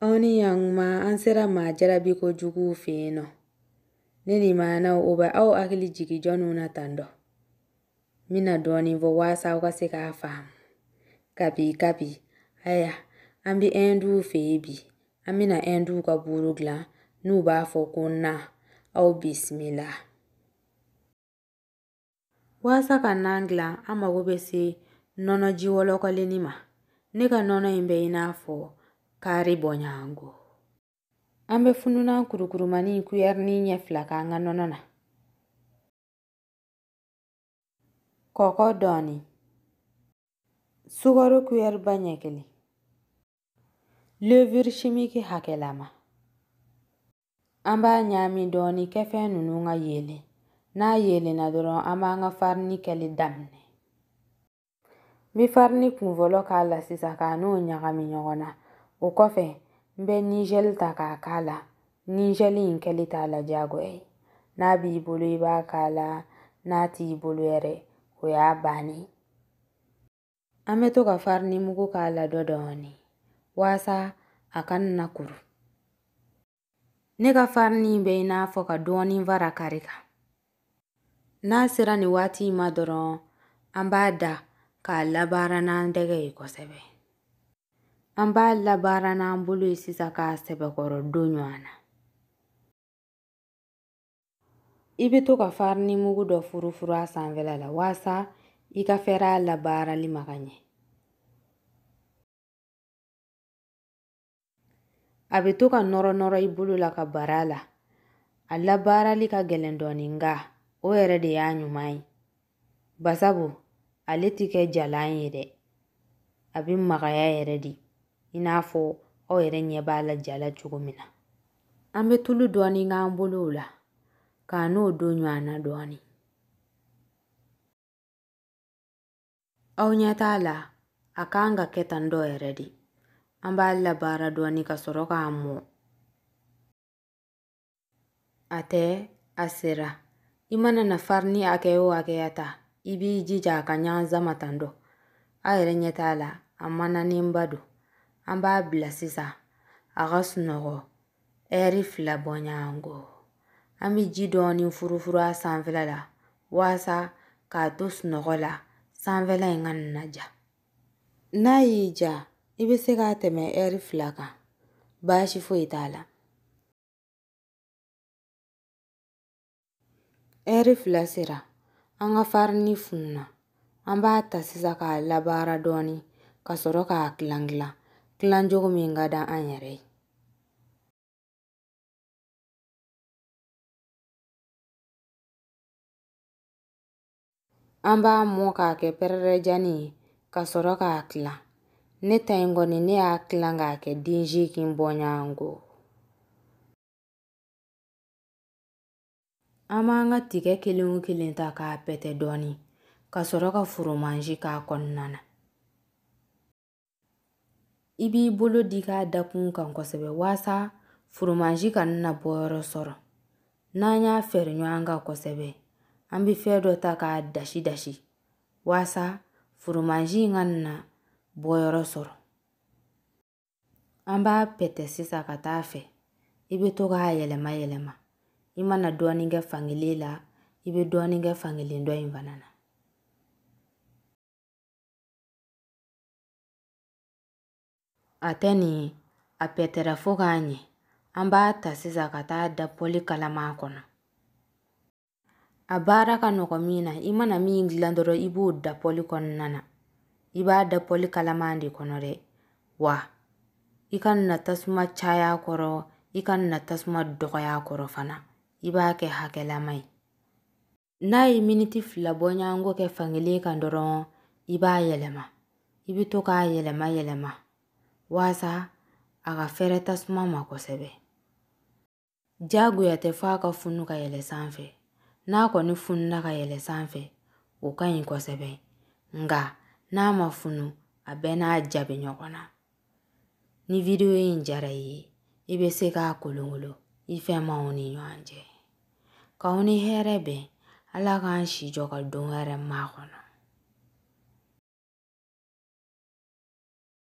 Oni yang ma ansera ma jarabi ko jugu feno. Nini ma na oba au akili jiki jonu na tando. Mina doni vo wasa wakase ka fam. Kapi. Aya, ambi endu febi. Amina endu ka burugla. Nuba fokuna. Au bismillah. Wasa ka nangla ama wobese nono jiwolo kwa lenima. Nika nono imbe inafo. Kari bonyango. Ambe fununa kurukurumani kuyerni nyefla ka nga nonona. Koko doni. Sugaro kuyer banyekeli. Levure chimique hakelama. Amba nyami doni kefe nununga yele. Na yele na doron amba nga farni keli damne. Mi farni kumvolo kala sisa ka no nyagami nyogona. O kofe mbe nigel taka kala. Nigeli inkeli tala jagoe. Na bibulu iba kala. Na ti ibulu ere. Oya bani. Ame toka farni mugu kala dodoni. Wasa akan nakuru. Neka farni imbe inafo ka doni vara karika. Na sirani wati ima doron. Amba da ka labara na ndege iko sebe. Amba labara na mbulu isisa ka sebe koro donywana. Ibi toka farni mugu do furu asanvela la wasa ika fera labara li makanye. Abi toka noro ibulu la ka barala. A labara li ka gelendoni nga. O ere de ya nyumai. Basabu, alitike jalan yede. Abi makaya ere di. Inafo o ere nyebala jala chugumina. Ambe tulu doni nga mbulu la. Ka no donywana doni. Au nyatala, akanga ketando ere di. Amba labara doni ka soroka amo. Ate, asira. Imana na farni akeo akeata. Ibi jija kanyanza matando. Aere nyatala, amana nimbadu. Amba blasisa. Agasunogo. Eri fila bonyango. Ami jidoni furu asanvela la. Wasa ka tos nogola. Sanvela ingan naja. Na ija. Ibi seka teme eri fila ka. Bashifu itala. Eri fila sira. Anga farni funna. Amba atasisa ka labara doni. Kasoroka aklangla. Klanjogo mingada anyere. Amba moka ke pererejani. Kasoroka akla. Neta ingoni ne aklanga ke dinji kimbonyango. Ama anga tike kilinta ka pete doni. Kasoroka furumanji ka konnana. Ibi bulu dika dakun kan kosebe wasa furumanji ka nna boyoro soro. Nanya fernyoanga kosebe. Ambi ferdo taka dashi. Wasa furumanji nganna boyoro soro. Amba pete sisa katafe. Ibi toka yelema. Imana doni fangilila. Ibi doni fangilindo invanana. Ateni apetera foganye. Amba atasisa kata dapoli kalama kono. Abara kanokomina imana mi inglandoro ibu dapoli konana. Iba dapoli kalamandi konore. Wa. Ikan natasuma chaya koro. Ikan natasuma dokoya koro fana. Iba ke hakelamai. Na miniti flabonyango ke fangile kandoro. Iba yelema. Ibi toka yelema. Wasa aga fere tasuma makosebe. Jagu ya tefa ka funu ka yele sanfe. Na koni funu ka yele sanfe. Uka inkosebe. Nga na ma funu abena ajabe nyokona. Ni video injara yi. Ibe seka kulungulu. Ife mauni nyanje. Ka uni herebe. Ala kan shijoka dungere makono.